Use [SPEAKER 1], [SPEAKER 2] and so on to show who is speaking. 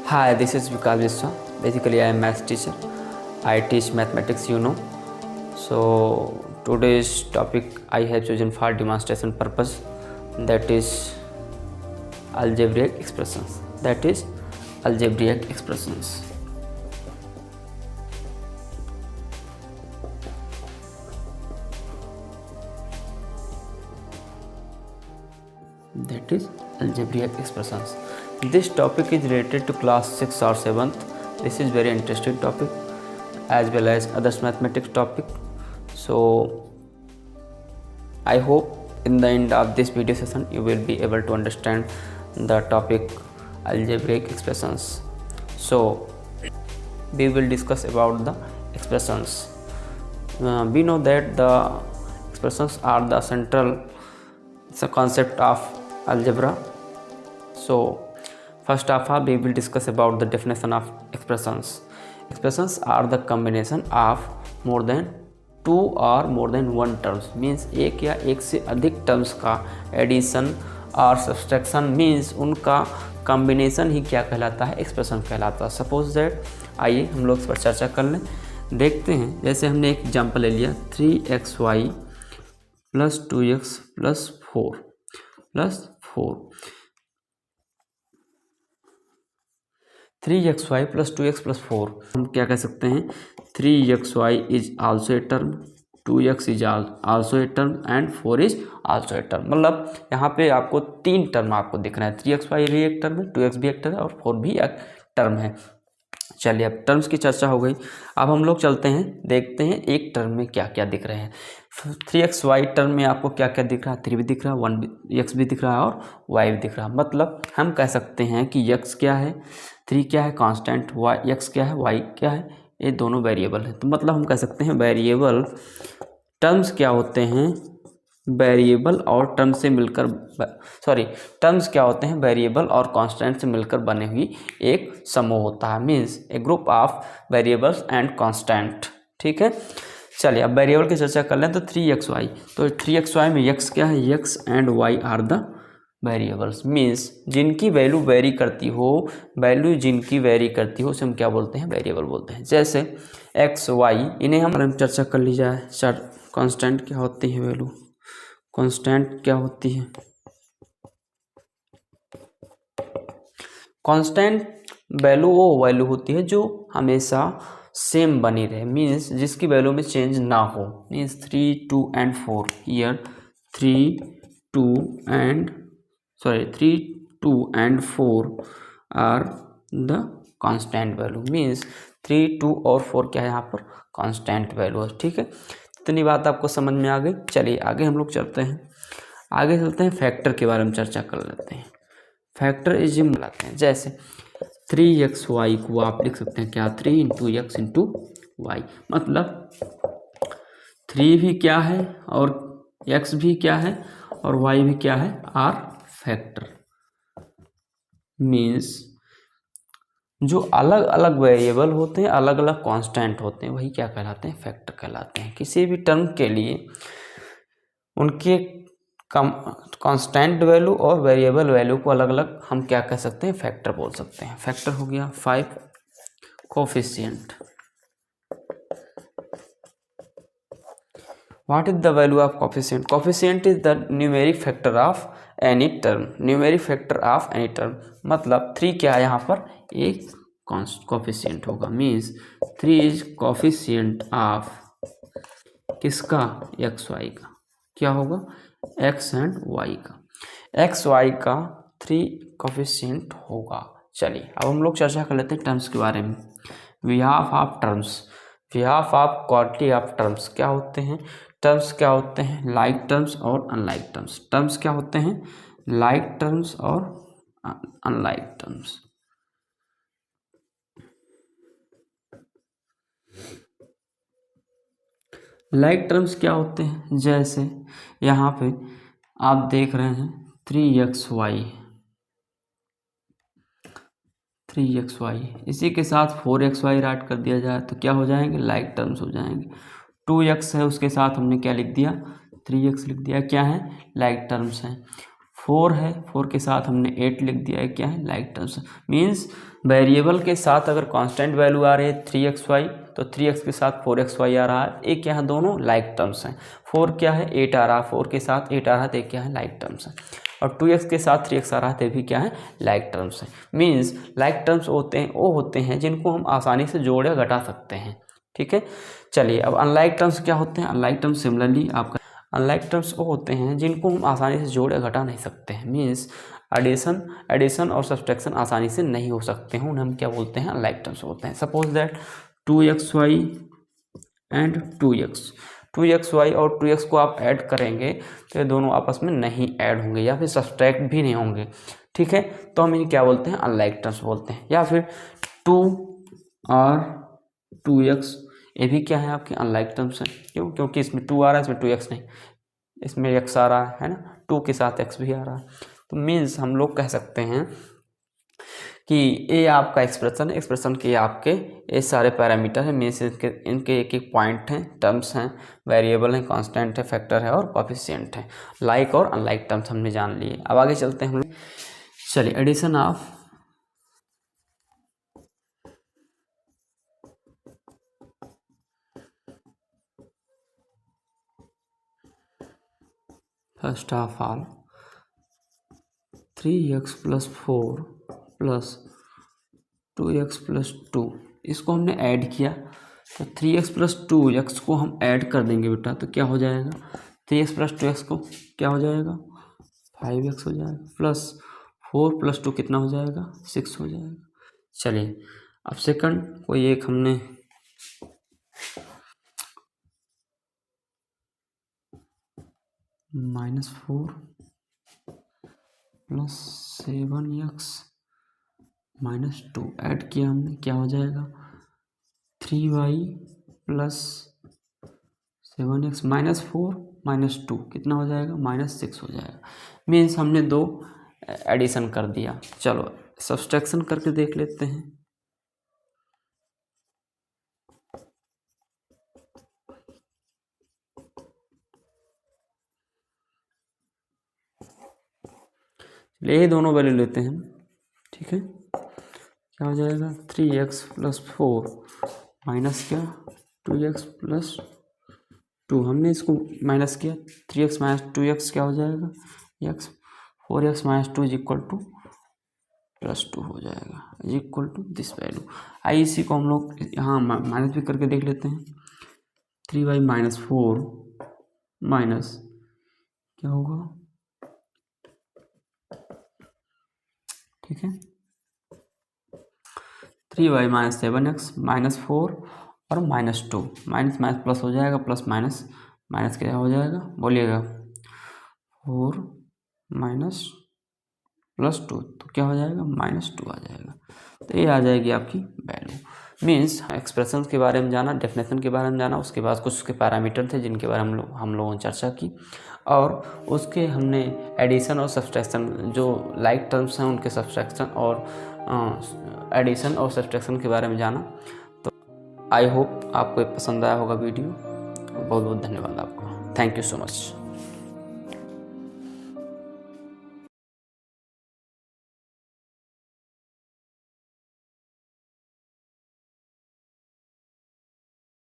[SPEAKER 1] Hi, this is Vikas Viswa. Basically, I am math teacher. I teach mathematics, So today's topic I have chosen for demonstration purpose, that is algebraic expressions. This topic is related to class 6 or 7th. This is very interesting topic as well as others mathematics topic. So I hope in the end of this video session you will be able to understand the topic algebraic expressions. So we will discuss about the expressions. We know that the expressions are the central concept of algebra. So first of all, we will discuss about the definition of expressions. Expressions are the combination of more than two or more than one terms, means एक या एक से अधिक terms का addition और subtraction, means उनका combination ही क्या कहलाता है, एक्सप्रेशन कहलाता है. सपोज दैट, आइए हम लोग इस पर चर्चा कर लें. देखते हैं, जैसे हमने एक एग्जाम्पल ले लिया 3xy + 2x + 4 3xy + 2x + 4 हम क्या कह सकते हैं, 3xy is also a term, 2x is also a term and 4 is also a term. मतलब यहाँ पे आपको तीन टर्म आपको दिख रहा है, 3xy भी एक टर्म है, 2x भी एक टर्म है और 4 भी एक टर्म है. चलिए, अब टर्म्स की चर्चा हो गई. अब हम लोग चलते हैं, देखते हैं एक टर्म में क्या क्या दिख रहे हैं. 3xy टर्म में आपको क्या क्या दिख रहा है, 3 भी दिख रहा है, 1x भी दिख रहा है और y भी दिख रहा है. मतलब हम कह सकते हैं कि x क्या है, 3 क्या है कांस्टेंट, x क्या है, y क्या है, ये दोनों वेरिएबल है. तो मतलब हम कह सकते हैं वेरिएबल टर्म्स क्या होते हैं, वेरिएबल और टर्म से मिलकर टर्म्स क्या होते हैं, वेरिएबल और कांस्टेंट से मिलकर बने हुई एक समूह होता है, means A group of variables and constant. ठीक है, चलिए अब वेरिएबल की चर्चा कर लें. तो 3xy, तो 3xy में x क्या है, x and y are the variables, means जिनकी वैल्यू वेरी करती हो, उसे हम क्या बोलते हैं, वेरिएबल बोलते हैं. जैसे x y, इन्हें हम चर्चा कर ली जाए. कांस्टेंट क्या होती है, वैल्यू कांस्टेंट क्या होती है, कांस्टेंट वैल्यू वो वैल्यू होती है जो हमेशा सेम बनी रहे, मीन्स जिसकी वैल्यू में चेंज ना हो. Means 3, 2 and 4 here 3, 2 and 4 are the constant value, means 3, 2 और 4 क्या है यहाँ पर, कांस्टेंट वैल्यू है. ठीक है, इतनी बात आपको समझ में आ गई. चलिए आगे हम लोग चलते हैं, फैक्टर के बारे में चर्चा कर लेते हैं. फैक्टर इजिम लाते हैं. जैसे 3xy को आप लिख सकते हैं क्या, 3 × x × y. मतलब 3 भी क्या है और x भी क्या है और y भी क्या है, आर फैक्टर. मीन्स जो अलग अलग वेरिएबल होते हैं, अलग अलग कांस्टेंट होते हैं, वही क्या कहलाते हैं, फैक्टर कहलाते हैं. किसी भी टर्म के लिए उनके कांस्टेंट वैल्यू और वेरिएबल वैल्यू को अलग अलग हम क्या कह सकते हैं, फैक्टर बोल सकते हैं. फैक्टर हो गया 5 coefficient. What is the value of coefficient, coefficient is the numeric factor of any term. मतलब 3 क्या है यहाँ पर, एक कोफिशिएंट होगा, मीन्स 3 इज कोफिशिएंट ऑफ किसका, एक्स वाई का. क्या होगा, x एंड y का, x y का 3 कोफिशिएंट होगा. चलिए अब हम लोग चर्चा कर लेते हैं टर्म्स के बारे में. Behalf of quantity of terms क्या होते हैं, टर्म्स क्या होते हैं, लाइक टर्म्स और अनलाइक टर्म्स. टर्म्स क्या होते हैं, लाइक टर्म्स और अनलाइक टर्म्स. लाइक टर्म्स क्या होते हैं, जैसे यहाँ पे आप देख रहे हैं 3xy, इसी के साथ 4xy ऐड कर दिया जाए तो क्या हो जाएंगे, लाइक टर्म्स हो जाएंगे. 2x है, उसके साथ हमने क्या लिख दिया, 3x लिख दिया, क्या है, लाइक टर्म्स हैं. 4 है, 4 के साथ हमने 8 लिख दिया है, क्या है लाइक टर्म्स। मीन्स वेरिएबल के साथ अगर कांस्टेंट वैल्यू आ रही है 3xy तो 3x के साथ 4xy आ रहा है, एक यहाँ दोनों लाइक टर्म्स हैं। 4 क्या है 8 आ रहा है, 4 के साथ 8 आ रहा है तो एक क्या है लाइक टर्म्स है, और 2x के साथ 3x आ रहा है तो भी क्या है लाइक टर्म्स है। मीन्स लाइक टर्म्स वो होते हैं जिनको हम आसानी से जोड़ या घटा सकते हैं, ठीक है। चलिए अब अनलाइक टर्म्स क्या होते हैं। अनलाइक टर्म्स सिमिलरली आपका अनलाइक टर्म्स वो होते हैं जिनको हम आसानी से जोड़ या घटा नहीं सकते हैं। मीन्स एडिशन और सब्सट्रैक्शन आसानी से नहीं हो सकते हैं, उन्हें हम क्या बोलते हैं अनलाइक टर्म्स बोलते हैं। Suppose that 2xy and 2xy और 2x को आप ऐड करेंगे तो ये दोनों आपस में नहीं ऐड होंगे या फिर सब्सट्रैक्ट भी नहीं होंगे, ठीक है। तो हम इन्हें क्या बोलते हैं अनलाइक टर्म्स बोलते हैं। या फिर 2 और 2x ये भी क्या है आपके अनलाइक टर्म्स हैं। क्यों? क्योंकि इसमें 2 आ रहा है, इसमें 2x नहीं, इसमें x आ रहा है ना, 2 के साथ x भी आ रहा है। तो मीन्स हम लोग कह सकते हैं कि ये आपका एक्सप्रेशन के आपके ये सारे पैरामीटर हैं। मीन्स इनके एक एक पॉइंट हैं, टर्म्स हैं, वेरिएबल हैं, कांस्टेंट है, फैक्टर है और कोएफिशिएंट है। लाइक और अनलाइक टर्म्स हमने जान लिए। अब आगे चलते हैं हम लोग। चलिए addition of first of all 3x + 4 + 2x + 2 इसको हमने ऐड किया तो 3x + 2x को हम ऐड कर देंगे बेटा, तो क्या हो जाएगा 3x + 2x को क्या हो जाएगा 5x हो जाएगा, प्लस 4 + 2 कितना हो जाएगा 6 हो जाएगा। चलिए अब सेकंड कोई एक हमने -4 + 7x - 2 ऐड किया हमने, क्या हो जाएगा 3y + 7x - 4 - 2 कितना हो जाएगा -6 हो जाएगा। मीन्स हमने दो एडिशन कर दिया। चलो सब्सट्रैक्शन करके देख लेते हैं। ये दोनों वैल्यू लेते हैं, ठीक है। क्या हो जाएगा 3x + 4 माइनस क्या 2x + 2 हमने इसको माइनस किया, 3x - 2x क्या हो जाएगा x, 4x - 2 = +2 हो जाएगा = दिस वैल्यू। आई इसी को हम लोग यहाँ माइनस भी करके देख लेते हैं। 3y - 4 माइनस क्या होगा, ठीक है 3y - 7x - 4 और -2 माइनस माइनस प्लस हो जाएगा, प्लस माइनस माइनस क्या हो जाएगा बोलिएगा 4 + 2 तो क्या हो जाएगा -2 आ जाएगा। तो ये आ जाएगी आपकी वैल्यू। मीन्स एक्सप्रेशन के बारे में जाना, डेफिनेशन के बारे में जाना, उसके बाद कुछ उसके पैरामीटर थे जिनके बारे में हम लोगों ने चर्चा की, और उसके हमने एडिशन और सब्सट्रैक्शन जो लाइक टर्म्स हैं उनके सब्सट्रैक्शन और एडिशन और सब्सट्रैक्शन के बारे में जाना। तो आई होप आपको पसंद आया होगा वीडियो। बहुत बहुत धन्यवाद आपका। Thank you so much.